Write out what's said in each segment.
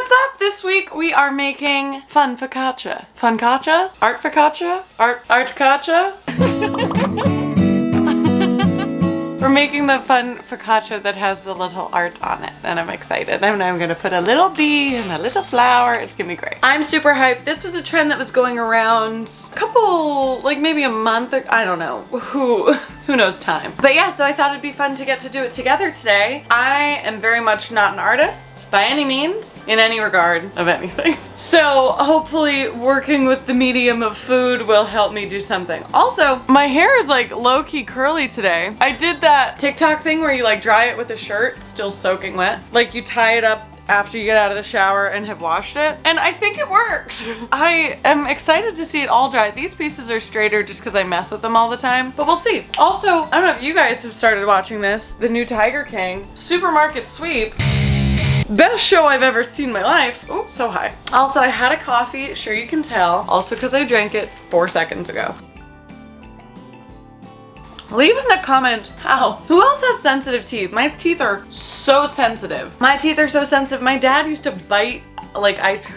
what's up? This week we are making fun focaccia. Focaccia? Art focaccia? Art focaccia? We're making the fun focaccia that has the little art on it, and I'm excited. And I'm gonna put a little bee and a little flower. It's gonna be great. I'm super hyped. This was a trend that was going around a couple, like maybe a month, I don't know. Who knows time. But yeah, so I thought it'd be fun to get to do it together today. I am very much not an artist by any means, in any regard of anything. So hopefully working with the medium of food will help me do something. Also, my hair is like low-key curly today. I did that TikTok thing where you like dry it with a shirt still soaking wet. Like you tie it up after you get out of the shower and have washed it. And I think it worked. I am excited to see it all dry. These pieces are straighter just because I mess with them all the time, but we'll see. Also, I don't know if you guys have started watching this, the new Tiger King Supermarket Sweep. Best show I've ever seen in my life. Oh, so high. Also, I had a coffee, sure you can tell. Also because I drank it 4 seconds ago. Leave in the comment how. Who else has sensitive teeth? My teeth are so sensitive. My teeth are so sensitive. My dad used to bite like ice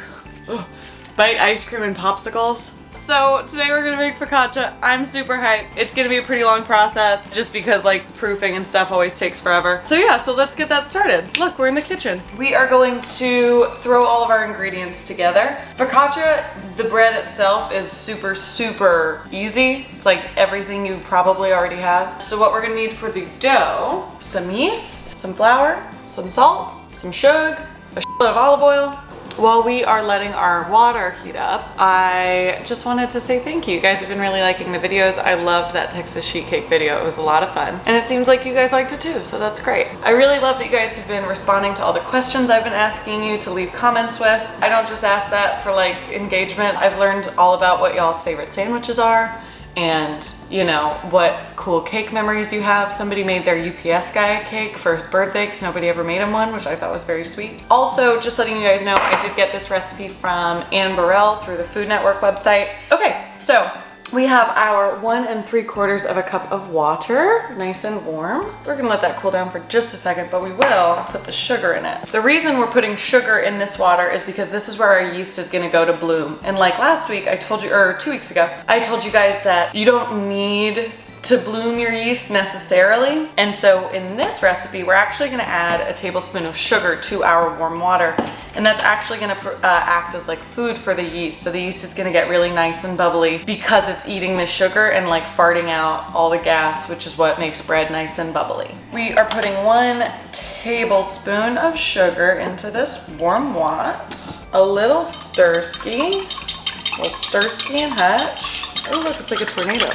cream and popsicles. So today we're gonna make focaccia. I'm super hyped. It's gonna be a pretty long process just because like proofing and stuff always takes forever. So yeah, so let's get that started. Look, we're in the kitchen. We are going to throw all of our ingredients together. Focaccia, the bread itself is super, super easy. It's like everything you probably already have. So what we're gonna need for the dough, some yeast, some flour, some salt, some sugar, a shitload of olive oil. While we are letting our water heat up, I just wanted to say thank you. You guys have been really liking the videos. I loved that Texas sheet cake video. It was a lot of fun. And it seems like you guys liked it too, so that's great. I really love that you guys have been responding to all the questions I've been asking you to leave comments with. I don't just ask that for like engagement. I've learned all about what y'all's favorite sandwiches are and you know what cool cake memories you have. Somebody made their UPS guy a cake for his birthday because nobody ever made him one, which I thought was very sweet. Also, just letting you guys know, I did get this recipe from Anne Burrell through the Food Network website. Okay, so we have our 1 3/4 cup of water, nice and warm. We're gonna let that cool down for just a second, but we will put the sugar in it. The reason we're putting sugar in this water is because this is where our yeast is gonna go to bloom. And like last week, I told you, or 2 weeks ago, I told you guys that you don't need to bloom your yeast necessarily. And so in this recipe, we're actually gonna add a tablespoon of sugar to our warm water. And that's actually gonna act as like food for the yeast. So the yeast is gonna get really nice and bubbly because it's eating the sugar and like farting out all the gas, which is what makes bread nice and bubbly. We are putting 1 tablespoon of sugar into this warm wat. A little stir-ski. A little stir-ski and hutch. Oh look, it's like a tornado.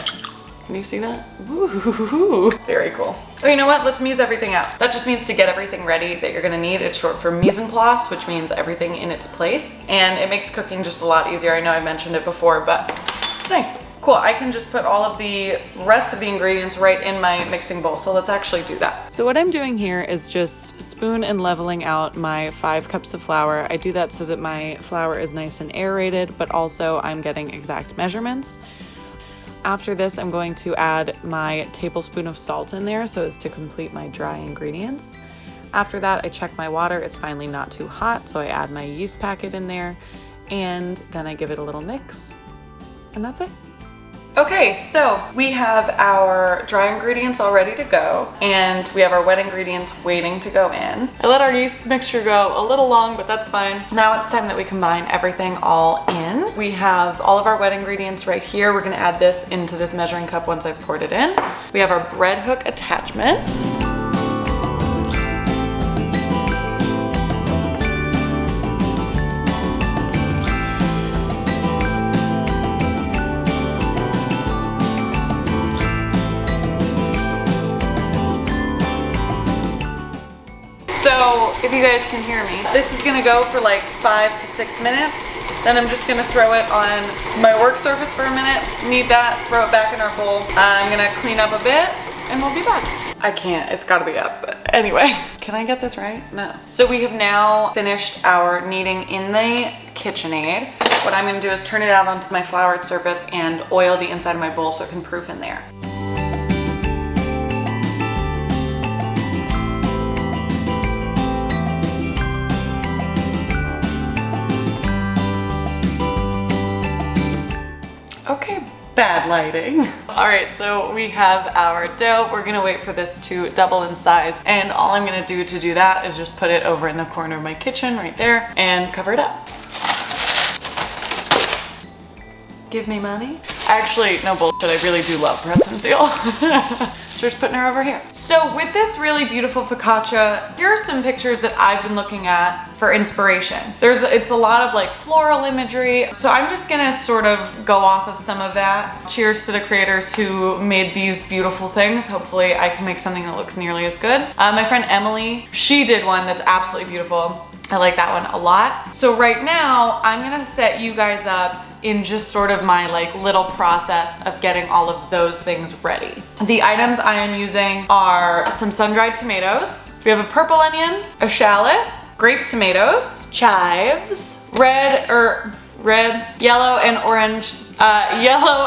Can you see that? Ooh, very cool. Oh, you know what? Let's mise everything out. That just means to get everything ready that you're gonna need. It's short for mise en place, which means everything in its place. And it makes cooking just a lot easier. I know I mentioned it before, but it's nice. Cool, I can just put all of the rest of the ingredients right in my mixing bowl. So let's actually do that. So what I'm doing here is just spoon and leveling out my 5 cups of flour. I do that so that my flour is nice and aerated, but also I'm getting exact measurements. After this, I'm going to add my tablespoon of salt in there so as to complete my dry ingredients. After that, I check my water. It's finally not too hot, so I add my yeast packet in there, and then I give it a little mix, and that's it. Okay, so we have our dry ingredients all ready to go, and we have our wet ingredients waiting to go in. I let our yeast mixture go a little long, but that's fine. Now it's time that we combine everything all in. We have all of our wet ingredients right here. We're gonna add this into this measuring cup once I've poured it in. We have our bread hook attachment. So if you guys can hear me, this is gonna go for like 5 to 6 minutes. Then I'm just gonna throw it on my work surface for a minute. Need that, throw it back in our bowl. I'm gonna clean up a bit and we'll be back. I can't, it's gotta be up. But anyway, can I get this right? No. So we have now finished our kneading in the KitchenAid. What I'm gonna do is turn it out onto my floured surface and oil the inside of my bowl so it can proof in there. Okay, bad lighting. All right, so we have our dough. We're gonna wait for this to double in size. And all I'm gonna do to do that is just put it over in the corner of my kitchen right there and cover it up. Give me money. Actually, no bullshit, I really do love breath and seal. So just putting her over here. So with this really beautiful focaccia, here are some pictures that I've been looking at for inspiration. It's a lot of like floral imagery. So I'm just gonna sort of go off of some of that. Cheers to the creators who made these beautiful things. Hopefully I can make something that looks nearly as good. My friend Emily, she did one that's absolutely beautiful. I like that one a lot. So right now I'm gonna set you guys up in just sort of my like little process of getting all of those things ready. The items I am using are some sun-dried tomatoes. We have a purple onion, a shallot, grape tomatoes, chives, yellow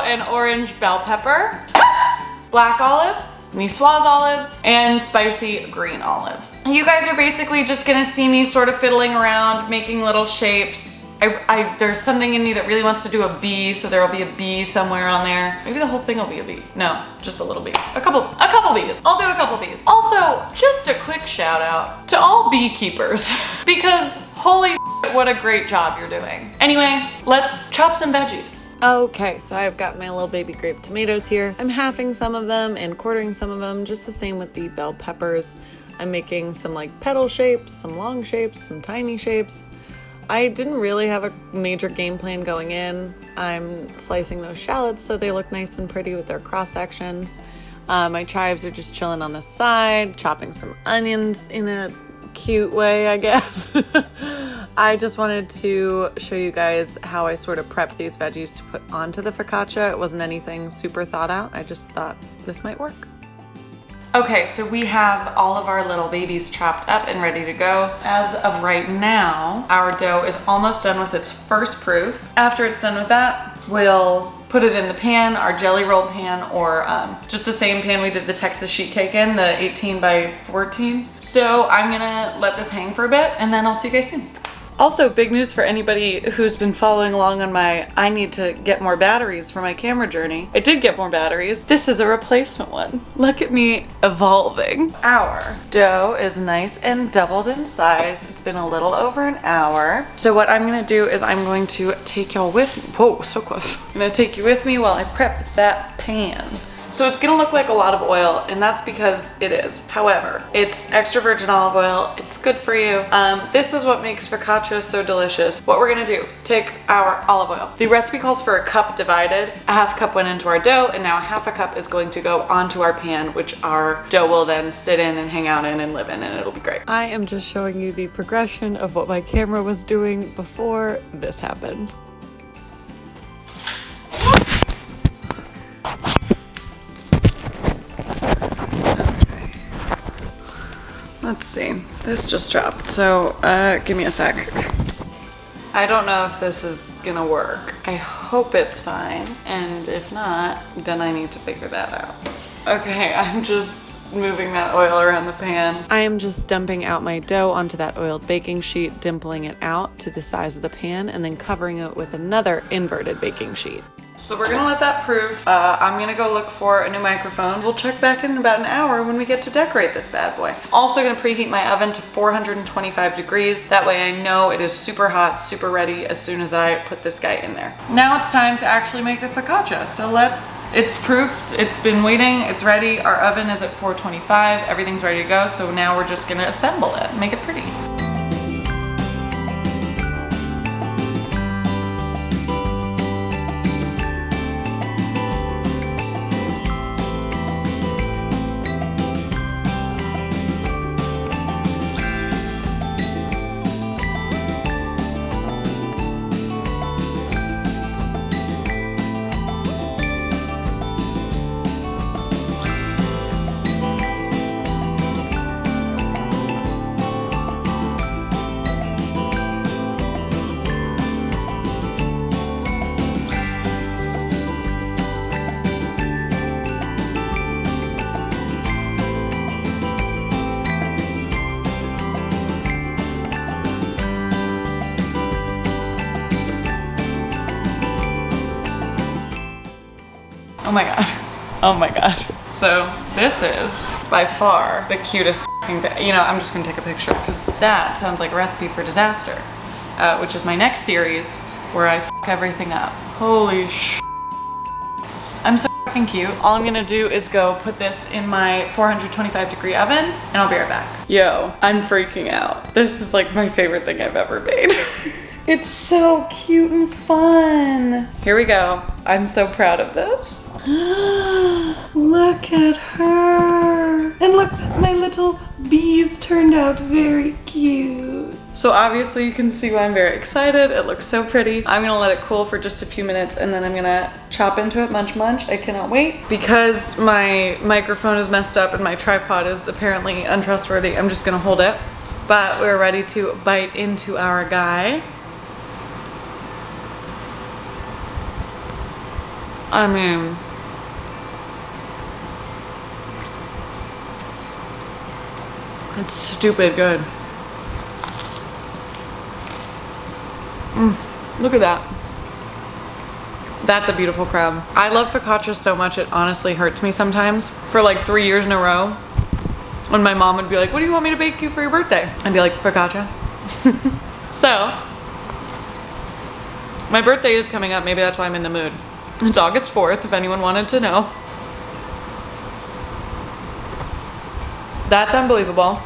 and orange bell pepper, black olives, niçoise olives, and spicy green olives. You guys are basically just gonna see me sort of fiddling around, making little shapes. There's something in me that really wants to do a bee, so there'll be a bee somewhere on there. Maybe the whole thing will be a bee. No, just a little bee. A couple bees. I'll do a couple bees. Also, just a quick shout out to all beekeepers because holy shit, what a great job you're doing. Anyway, let's chop some veggies. Okay, so I've got my little baby grape tomatoes here. I'm halving some of them and quartering some of them, just the same with the bell peppers. I'm making some like petal shapes, some long shapes, some tiny shapes. I didn't really have a major game plan going in. I'm slicing those shallots so they look nice and pretty with their cross sections. My chives are just chilling on the side, chopping some onions in a cute way, I guess. I just wanted to show you guys how I sort of prep these veggies to put onto the focaccia. It wasn't anything super thought out. I just thought this might work. Okay, so we have all of our little babies chopped up and ready to go. As of right now, our dough is almost done with its first proof. After it's done with that, we'll put it in the pan, our jelly roll pan, or just the same pan we did the Texas sheet cake in, the 18 by 14. So I'm gonna let this hang for a bit and then I'll see you guys soon. Also, big news for anybody who's been following along on my I need to get more batteries for my camera journey. I did get more batteries. This is a replacement one. Look at me evolving. Our dough is nice and doubled in size. It's been a little over an hour. So what I'm gonna do is I'm going to take y'all with me. Whoa, so close. I'm gonna take you with me while I prep that pan. So it's gonna look like a lot of oil, and that's because it is. However, it's extra virgin olive oil. It's good for you. This is what makes focaccia so delicious. What we're gonna do, take our olive oil. The recipe calls for a cup divided. A half cup went into our dough, and now a half a cup is going to go onto our pan, which our dough will then sit in and hang out in and live in, and it'll be great. I am just showing you the progression of what my camera was doing before this happened. Let's see, this just dropped, so give me a sec. I don't know if this is gonna work. I hope it's fine, and if not, then I need to figure that out. Okay, I'm just moving that oil around the pan. I am just dumping out my dough onto that oiled baking sheet, dimpling it out to the size of the pan, and then covering it with another inverted baking sheet. So we're gonna let that proof. I'm gonna go look for a new microphone. We'll check back in about an hour when we get to decorate this bad boy. Also gonna preheat my oven to 425 degrees. That way I know it is super hot, super ready as soon as I put this guy in there. Now it's time to actually make the focaccia. So it's proofed, it's been waiting, it's ready. Our oven is at 425, everything's ready to go. So now we're just gonna assemble it, make it pretty. Oh my God. Oh my God. So this is by far the cutest thing. You know, I'm just gonna take a picture because that sounds like a recipe for disaster, which is my next series where I f everything up. Holy sh. I'm so fucking cute. All I'm gonna do is go put this in my 425-degree oven and I'll be right back. Yo, I'm freaking out. This is like my favorite thing I've ever made. It's so cute and fun. Here we go. I'm so proud of this. Look at her. And look, my little bees turned out very cute. So obviously you can see why I'm very excited. It looks so pretty. I'm gonna let it cool for just a few minutes and then I'm gonna chop into it, munch munch. I cannot wait. Because my microphone is messed up and my tripod is apparently untrustworthy, I'm just gonna hold it. But we're ready to bite into our guy. I mean, it's stupid good. Look at that. That's a beautiful crab. I love focaccia so much it honestly hurts me sometimes. For like 3 years in a row, when my mom would be like, what do you want me to bake you for your birthday? I'd be like, focaccia. So, my birthday is coming up. Maybe that's why I'm in the mood. It's August 4th, if anyone wanted to know. That's unbelievable.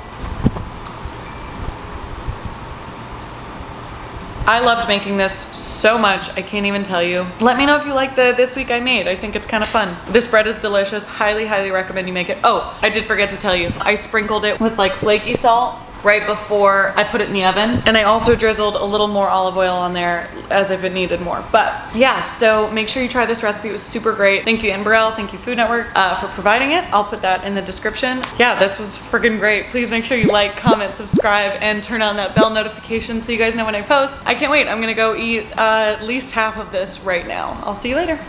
I loved making this so much, I can't even tell you. Let me know if you like the This Week I Made. I think it's kind of fun. This bread is delicious. Highly, highly recommend you make it. Oh, I did forget to tell you. I sprinkled it with like flaky salt right before I put it in the oven. And I also drizzled a little more olive oil on there as if it needed more. But yeah, so make sure you try this recipe. It was super great. Thank you, Inbrell. Thank you, Food Network, for providing it. I'll put that in the description. Yeah, this was friggin' great. Please make sure you like, comment, subscribe, and turn on that bell notification so you guys know when I post. I can't wait. I'm gonna go eat at least half of this right now. I'll see you later.